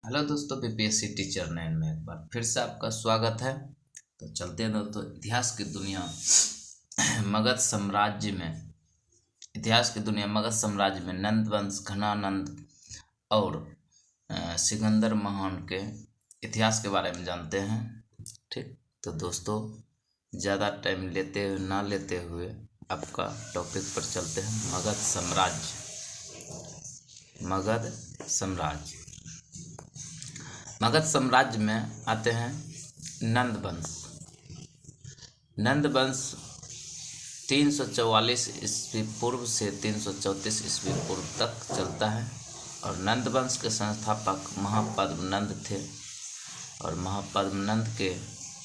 Hello दोस्तों, BPSC teacher 9 में एक बार फिर से आपका स्वागत है। तो चलते हैं दोस्तों इतिहास की दुनिया मगध साम्राज्य में नंद वंश, घनानंद और सिकंदर महान के इतिहास के बारे में जानते हैं। ठीक, तो दोस्तों ज़्यादा टाइम ना लेते हुए आपका टॉपिक पर चलते हैं। मगध साम्राज्य में आते हैं नंद वंश 344 ईस्वी पूर्व से 334 ईस्वी पूर्व तक चलता है और नंद वंश के संस्थापक महापद्मनंद थे। और महापद्मनंद के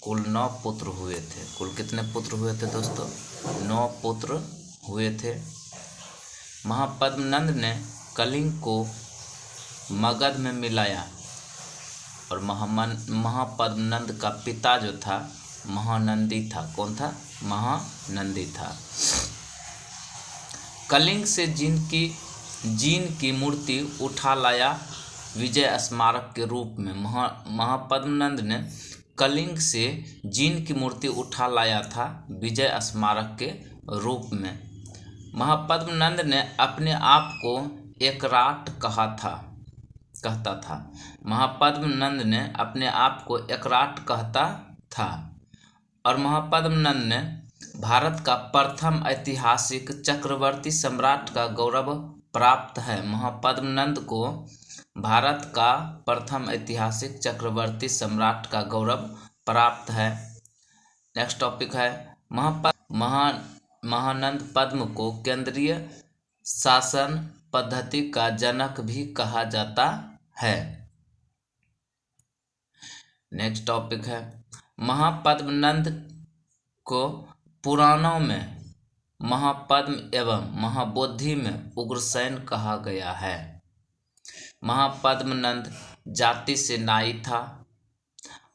कुल 9 पुत्र हुए थे। कुल कितने पुत्र हुए थे दोस्तों? 9 पुत्र हुए थे। महापद्मनंद ने कलिंग को मगध में मिलाया और महापद्मनंद का पिता जो था महानंदी था। कौन था? महानंदी था। कलिंग से जीन की मूर्ति उठा लाया विजय स्मारक के रूप में। महापद्मनंद ने कलिंग से जीन की मूर्ति उठा लाया था विजय स्मारक के रूप में। महापद्मनंद ने अपने आप को एकराट कहता था। महापद्मनंद ने अपने आप को एकराट कहता था और महापद्मनंद ने भारत का प्रथम ऐतिहासिक चक्रवर्ती सम्राट का गौरव प्राप्त है। महापद्मनंद को भारत का प्रथम ऐतिहासिक चक्रवर्ती सम्राट का गौरव प्राप्त है। नेक्स्ट टॉपिक है महानंद पद्म को केंद्रीय शासन पद्धति का जनक भी कहा जाता है। नेक्स्ट टॉपिक है महापद्मनंद को पुराणों में महापद्म एवं महाबोधि में उग्रसेन कहा गया है। महापद्मनंद जाति से नाई था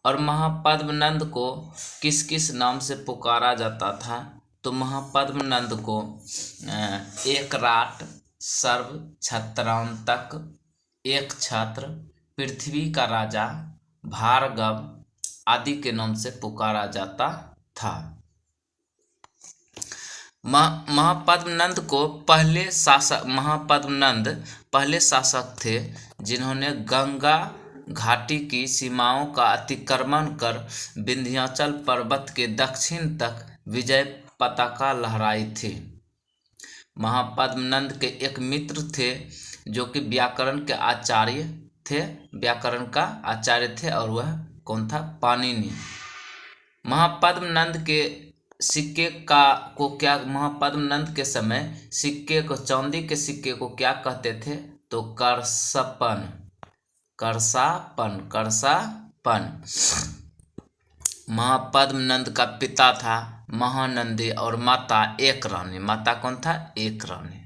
और महापद्मनंद को किस किस नाम से पुकारा जाता था? तो महापद्मनंद को एकराट, सर्व छत्रांतक, एक छत्र, पृथ्वी का राजा, भार्गव आदि के नाम से पुकारा जाता था। महापद्मनंद पहले शासक थे जिन्होंने गंगा घाटी की सीमाओं का अतिक्रमण कर विंध्याचल पर्वत के दक्षिण तक विजय पताका लहराई थी। महापद्मनंद के एक मित्र थे जो कि व्याकरण का आचार्य थे और वह कौन था? पाणिनि। महापद्मनंद के समय सिक्के को, चांदी के सिक्के को क्या कहते थे? तो करसापन। महापद्मनंद का पिता था महानंदी और माता एक रानी। माता कौन था? एक रानी।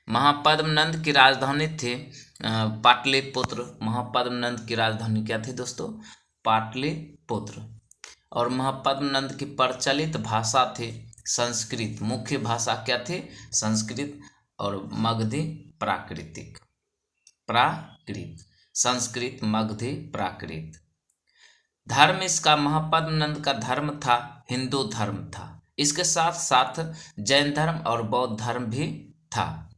महापद्मनंद की राजधानी थी पाटलिपुत्र। महापद्मनंद की राजधानी क्या थी दोस्तों? पाटलिपुत्र। और महापद्मनंद की प्रचलित भाषा थी संस्कृत। मुख्य भाषा क्या थी? संस्कृत और मगधी प्राकृत। संस्कृत, मगधी, प्राकृत। धर्म इसका महापद्मनंद का धर्म था हिंदू धर्म था। इसके साथ साथ जैन धर्म और बौद्ध धर्म भी था।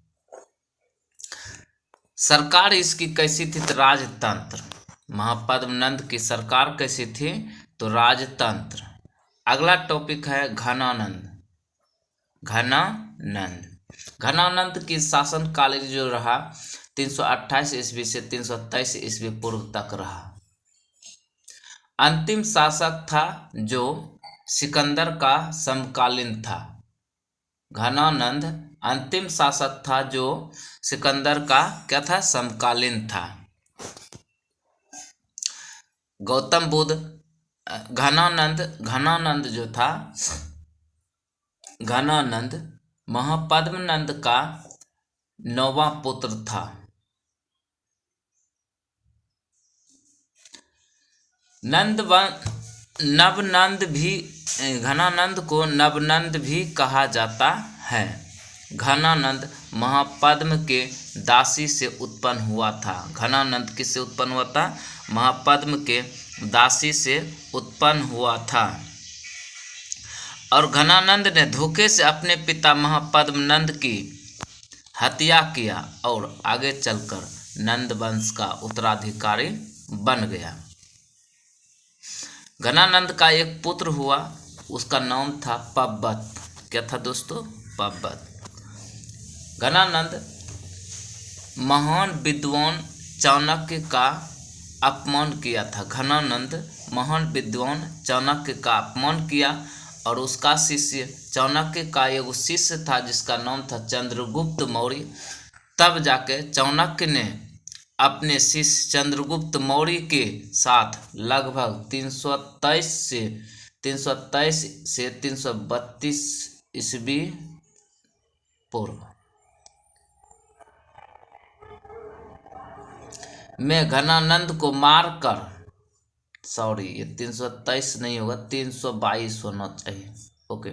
सरकार इसकी कैसी थी? तो राजतंत्र। महापद्मनंद की सरकार कैसी थी? तो राजतंत्र। अगला टॉपिक है घनानंद की शासनकाल जो रहा 328 ईस्वी से 323 ईस्वी पूर्व तक रहा। अंतिम शासक था जो सिकंदर का समकालीन था। घनानंद अंतिम शासक था जो सिकंदर का क्या था? समकालीन था। गौतम बुद्ध, घनानंद जो था, घनानंद महापद्मनंद का 9वां पुत्र था। घनानंद को नवनंद भी कहा जाता है। घनानंद महापद्म के दासी से उत्पन्न हुआ था। घनानंद किससे उत्पन्न हुआ था? महापद्म के दासी से उत्पन्न हुआ था। और घनानंद ने धोखे से अपने पिता महापद्मनंद की हत्या किया और आगे चलकर नंद वंश का उत्तराधिकारी बन गया। घनानंद का एक पुत्र हुआ, उसका नाम था पब्बत। क्या था दोस्तों? पब्बत। घनानंद महान विद्वान चाणक्य का अपमान किया था। घनानंद महान विद्वान चाणक्य का अपमान किया और उसका शिष्य चाणक्य का एक शिष्य था जिसका नाम था चंद्रगुप्त मौर्य। तब जाके चाणक्य ने अपने शिष्य चंद्रगुप्त मौर्य के साथ लगभग 323 से 332 ईस्वी पूर्व में घनानंद को मारकर, सॉरी ये 323 नहीं होगा, 322 होना चाहिए। ओके,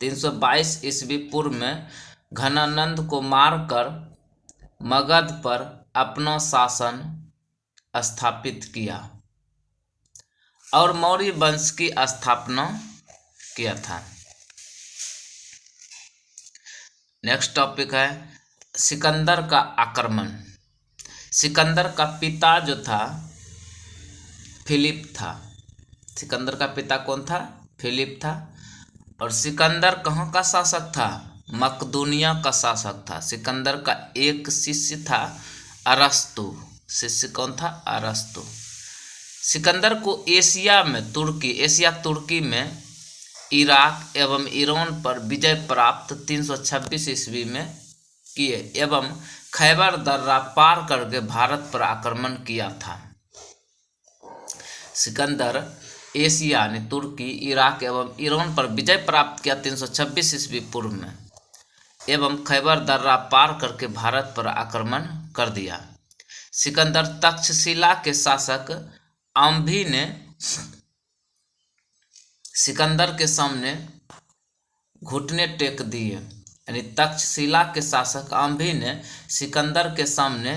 322 ईस्वी पूर्व में घनानंद को मारकर मगध पर अपना शासन स्थापित किया और मौर्य वंश की स्थापना किया था। नेक्स्ट टॉपिक है सिकंदर का आक्रमण। सिकंदर का पिता जो था फिलिप था। सिकंदर का पिता कौन था? फिलिप था। और सिकंदर कहाँ का शासक था? मकदूनिया का शासक था। सिकंदर का एक शिष्य था अरस्तु। शिष्य कौन था? अरस्तु। सिकंदर को एशिया तुर्की में इराक एवं ईरान पर विजय प्राप्त 326 ईस्वी में किए एवं खैबर दर्रा पार करके भारत पर आक्रमण किया था। सिकंदर एशिया यानी तुर्की, इराक एवं ईरान पर विजय प्राप्त किया 326 ईस्वी पूर्व में एवं खैबर दर्रा पार करके भारत पर आक्रमण कर दिया। सिकंदर तक्षशिला के शासक आम्भी ने सिकंदर के सामने घुटने टेक दिए। यानी तक्षशिला के शासक आम्भी ने सिकंदर के सामने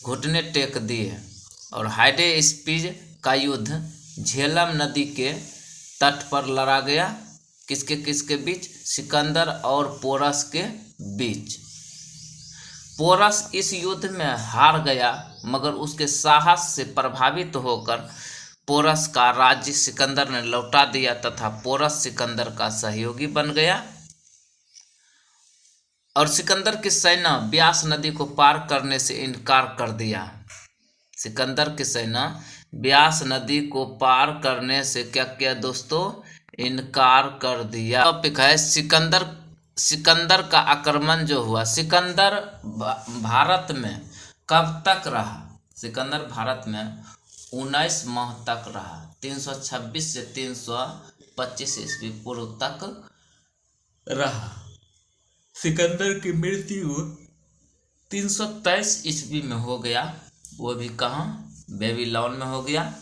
घुटने टेक दिए और हाइडेस्पिज का युद्ध झेलम नदी के तट पर लड़ा गया। किसके बीच? सिकंदर और पोरस के बीच। पोरस इस युद्ध में हार गया मगर उसके साहस से प्रभावित होकर पोरस का राज्य सिकंदर ने लौटा दिया तथा पोरस सिकंदर का सहयोगी बन गया और सिकंदर की सेना ब्यास नदी को पार करने से इनकार कर दिया। सिकंदर की सेना ब्यास नदी को पार करने से क्या किया दोस्तों? इनकार कर दिया। टॉपिक है सिकंदर का आक्रमण जो हुआ। सिकंदर भारत में कब तक रहा? सिकंदर भारत में 19 माह तक रहा। 326 से 325 ईस्वी पूर्व तक रहा। सिकंदर की मृत्यु 323 ईस्वी में हो गया। वो भी कहाँ? बेबीलोन में हो गया।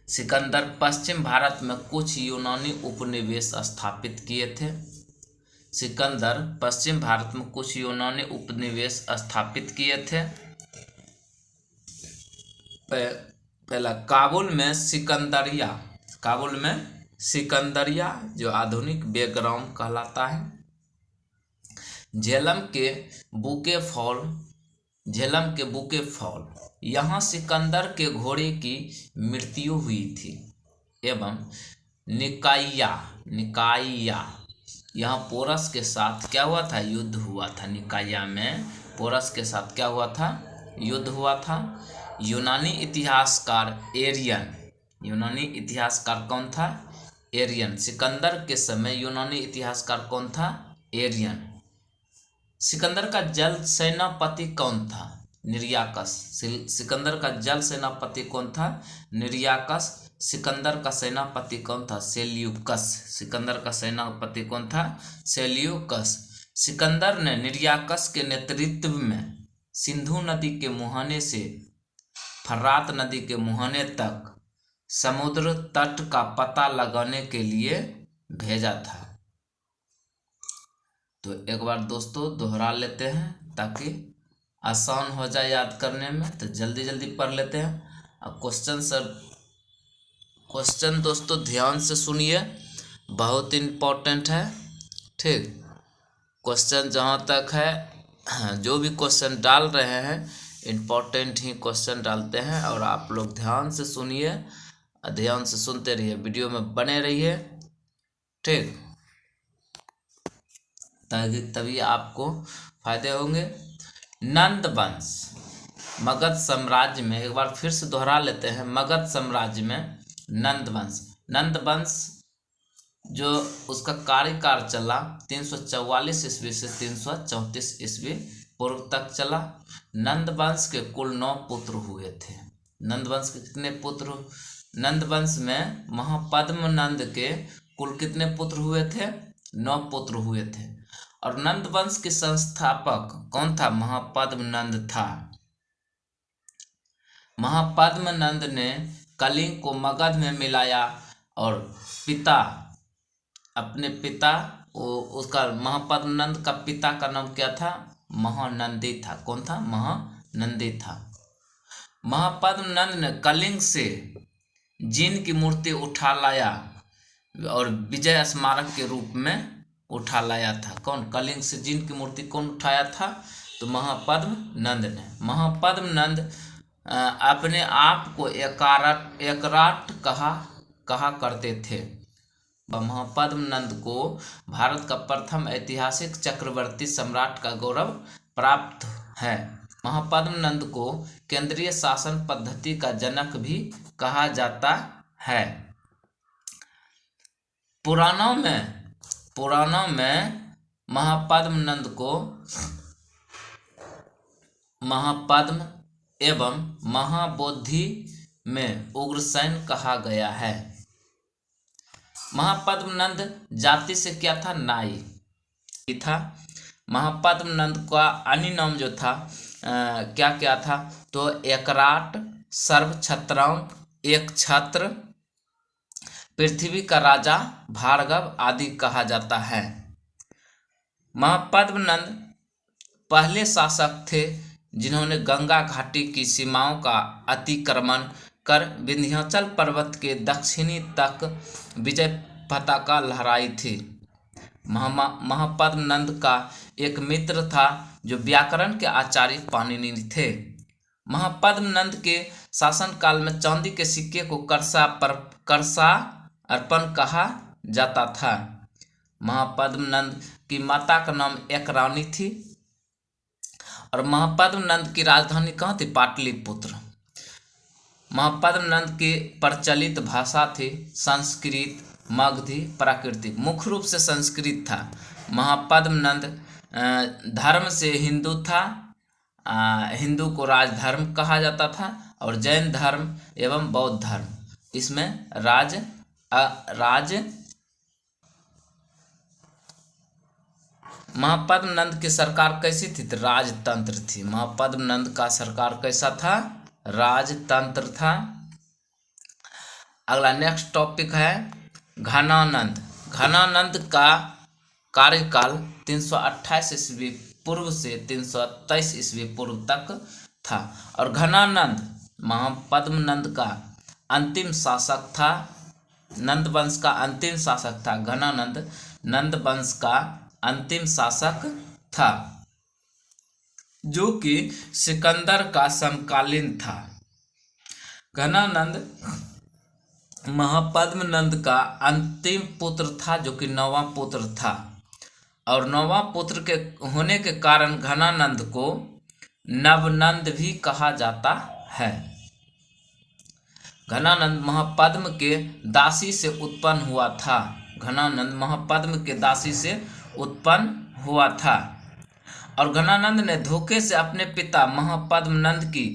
सिकंदर पश्चिम भारत में कुछ यूनानी उपनिवेश स्थापित किए थे। सिकंदर पश्चिम भारत में कुछ यूनानी उपनिवेश स्थापित किए थे। पहला काबुल में सिकंदरिया जो आधुनिक बेग्राम कहलाता है। झेलम के बुके फॉल यहाँ सिकंदर के घोड़े की मृत्यु हुई थी एवं निकाइया यहाँ पोरस के साथ क्या हुआ था? युद्ध हुआ था। निकाइया में पोरस के साथ क्या हुआ था? युद्ध हुआ था। यूनानी इतिहासकार कौन था? एरियन। सिकंदर के समय यूनानी इतिहासकार कौन था? एरियन। सिकंदर का जल सेनापति कौन था? निर्याकस। सिकंदर का जल सेनापति कौन था? निर्याकस। सिकंदर का सेनापति कौन था? सेल्यूकस। सिकंदर का सेनापति कौन था? सेल्यूकस। सिकंदर ने निर्याकस के नेतृत्व में सिंधु नदी के मुहाने से फरात नदी के मुहाने तक समुद्र तट का पता लगाने के लिए भेजा था। तो एक बार दोस्तों दोहरा लेते हैं ताकि आसान हो जाए याद करने में। तो जल्दी जल्दी पढ़ लेते हैं। अब क्वेश्चन दोस्तों ध्यान से सुनिए, बहुत इम्पोर्टेंट है। ठीक, क्वेश्चन जहाँ तक है, जो भी क्वेश्चन डाल रहे हैं इम्पोर्टेंट ही क्वेश्चन डालते हैं। और आप लोग ध्यान से सुनिए, ध्यान से सुनते रहिए, वीडियो में बने रहिए। ठीक, तभी आपको फायदे होंगे। नंद वंश मगध साम्राज्य में, एक बार फिर से दोहरा लेते हैं, मगध साम्राज्य में नंद वंश जो उसका कार्यकाल चला 344 ईस्वी से 334 ईस्वी पूर्व तक चला। नंद वंश के कुल 9 पुत्र हुए थे। नंद वंश के कितने पुत्र? नंद वंश में महापद्म नंद के कुल कितने पुत्र हुए थे? 9 पुत्र हुए थे। और नंद वंश के संस्थापक कौन था? महापद्म नंद था। महापद्म नंद ने कलिंग को मगध में मिलाया और अपने पिता उसका महापद्म नंद का पिता का नाम क्या था? महानंदी था। कौन था? महानंदी था। महापद्म नंद ने कलिंग से जिन की मूर्ति उठा लाया और विजय स्मारक के रूप में उठा लाया था। कौन? कलिंग से जिन की मूर्ति कौन उठाया था? तो महापद्म नंद ने। महापद्म नंद अपने आप को एकराट कहा करते थे। महापद्म नंद को भारत का प्रथम ऐतिहासिक चक्रवर्ती सम्राट का गौरव प्राप्त है। महापद्म नंद को केंद्रीय शासन पद्धति का जनक भी कहा जाता है। पुराणों में महापद्म नंद को महापद्म एवं महाबोधि में उग्रसेन कहा गया है। महापद्म नंद जाति से क्या था? नाई था। महापद्म नंद का अन्य नाम जो था क्या था? तो एकराट, सर्वछत्राओं, एक छत्र, पृथ्वी का राजा, भार्गव आदि कहा जाता है। महापद्म नंद पहले शासक थे जिन्होंने गंगा घाटी की सीमाओं का अतिक्रमण कर विंध्याचल पर्वत के दक्षिणी तक विजय पताका लहराई थी। महापद्म नंद का एक मित्र था जो व्याकरण के आचार्य पाणिनि थे। महापद्म नंद के शासनकाल में चांदी के सिक्के को करसा अर्पण कहा जाता था। महापद्म नंद की माता का नाम एकरानी थी और महापद्म नंद की राजधानी कहाँ थी? पाटलिपुत्र। महापद्म नंद की प्रचलित भाषा थी संस्कृत, मगधी, प्राकृतिक। मुख्य रूप से संस्कृत था। महापद्म नंद धर्म से हिंदू था। हिंदू को राजधर्म कहा जाता था और जैन धर्म एवं बौद्ध धर्म, इसमें महापद्म नंद की सरकार कैसी थी? तो राजतंत्र थी। महापद्म नंद का सरकार कैसा था? राजतंत्र था। अगला नेक्स्ट टॉपिक है घनानंद। घनानंद का कार्यकाल 328 ईस्वी पूर्व से 323 ईस्वी पूर्व तक था और घनानंद महापद्म नंद का अंतिम शासक था। नंद वंश का अंतिम शासक था। घनानंद नंद वंश का अंतिम शासक था जो कि सिकंदर का समकालीन था। घनानंद महापद्म नंद का अंतिम पुत्र था जो कि 9वां पुत्र था और 9वां पुत्र के होने के कारण घनानंद को नवनंद भी कहा जाता है। घनानंद महापद्म के दासी से उत्पन्न हुआ था। घनानंद महापद्म के दासी से उत्पन्न हुआ था और घनानंद ने धोखे से अपने पिता महापद्म नंद की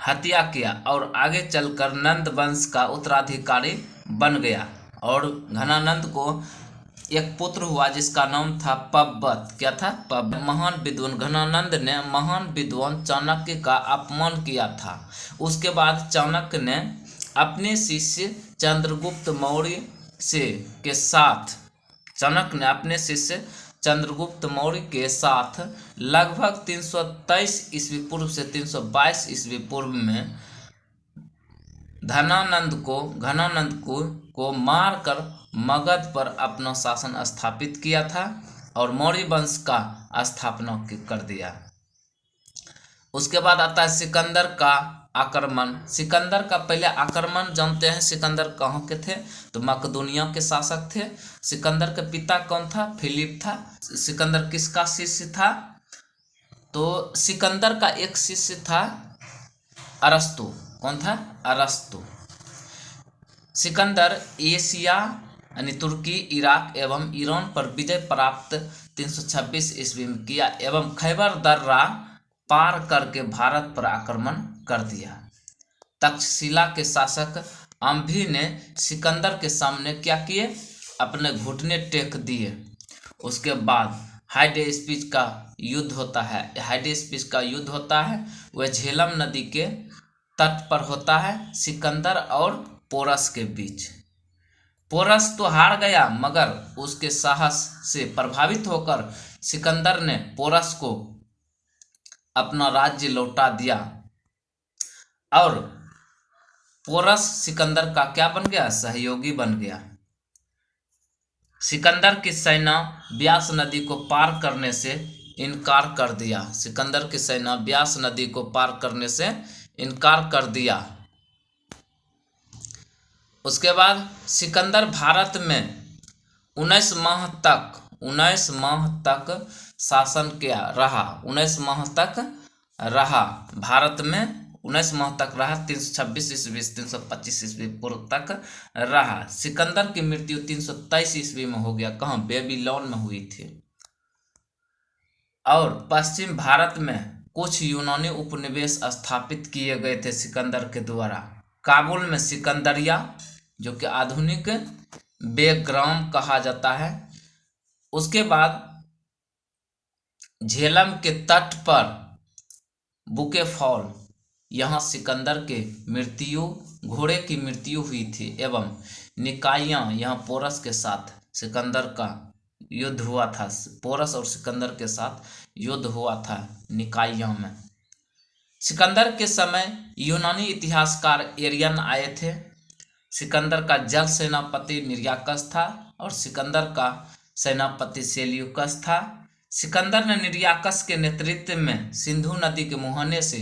हत्या किया और आगे चलकर नंद वंश का उत्तराधिकारी बन गया। और घनानंद को एक पुत्र हुआ जिसका नाम था पब्बत। क्या था? पब्बत। महान विद्वान घनानंद ने महान विद्वान चाणक्य का अपमान किया था। उसके बाद चाणक्य ने अपने शिष्य चंद्रगुप्त मौर्य के साथ चंद्रगुप्त मौर्य के साथ लगभग 323 ईस्वी पूर्व से 322 ईस्वी पूर्व में घनानंद को मारकर मगध पर अपना शासन स्थापित किया था और मौर्य वंश का स्थापना कर दिया। उसके बाद आता है सिकंदर का आक्रमण। सिकंदर का पहले आक्रमण जानते हैं। सिकंदर कहाँ के थे? तो मकदूनिया के शासक थे। सिकंदर के पिता कौन था? फिलिप था। सिकंदर किसका शिष्य था? तो सिकंदर का एक शिष्य था अरस्तु। कौन था? अरस्तु। सिकंदर एशिया यानी तुर्की, इराक एवं ईरान पर विजय प्राप्त 326 ईस्वी में किया एवं खैबर दर्रा पार करके भारत पर आक्रमण कर दिया। तक्षशिला के शासक अम्भी ने सिकंदर के सामने क्या किए? अपने घुटने टेक दिए। उसके बाद हाइडेस्पिस का युद्ध होता है। हाइडेस्पिस का युद्ध होता है वह झेलम नदी के तट पर होता है, सिकंदर और पोरस के बीच। पोरस तो हार गया, मगर उसके साहस से प्रभावित होकर सिकंदर ने पोरस को अपना राज्य लौटा दिया और पोरस सिकंदर का क्या बन गया? सहयोगी बन गया। सिकंदर की सेना ब्यास नदी को पार करने से इनकार कर दिया। सिकंदर की सेना ब्यास नदी को पार करने से इनकार कर दिया। उसके बाद सिकंदर भारत में 19 माह तक शासन किया रहा। 19 माह तक रहा भारत में, 19 माह तक रहा। 326 ईस्वी 325 ईस्वी पूर्व तक रहा। सिकंदर की मृत्यु 323 ईस्वी में हो गया। कहाँ? बेबीलोन में हुई थी। और पश्चिम भारत में कुछ यूनानी उपनिवेश स्थापित किए गए थे सिकंदर के द्वारा। काबुल में सिकंदरिया, जो कि आधुनिक बेग्राम कहा जाता है। उसके बाद झेलम के तट पर बुके फॉल, यहाँ सिकंदर के घोड़े की मृत्यु हुई थी एवं निकाइया, यहाँ पोरस के साथ सिकंदर का युद्ध हुआ था। पोरस और सिकंदर के साथ युद्ध हुआ था निकाइया में। सिकंदर के समय यूनानी इतिहासकार एरियन आए थे। सिकंदर का जल सेनापति निर्याकस था और सिकंदर का सेनापति सेल्यूकस था। सिकंदर ने निर्याकस के नेतृत्व में सिंधु नदी के मुहाने से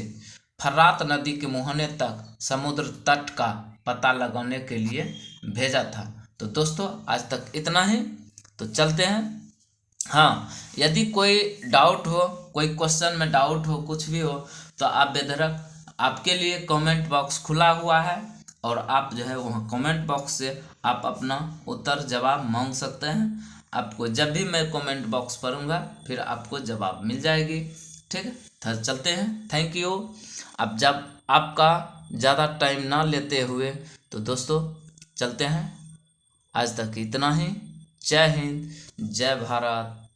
फरात नदी के मुहाने तक समुद्र तट का पता लगाने के लिए भेजा था। तो दोस्तों आज तक इतना ही, तो चलते हैं। हाँ, यदि कोई डाउट हो, कोई क्वेश्चन में डाउट हो, कुछ भी हो, तो आप बेधड़क, आपके लिए कमेंट बॉक्स खुला हुआ है और आप जो है वहाँ कमेंट बॉक्स से आप अपना उत्तर जवाब मांग सकते हैं। आपको जब भी मैं कमेंट बॉक्स पढ़ूंगा फिर आपको जवाब मिल जाएगी। ठीक है, तो चलते हैं। Thank you. अब जब आपका ज़्यादा टाइम ना लेते हुए तो दोस्तों चलते हैं। आज तक इतना ही। जय हिंद, जय भारत।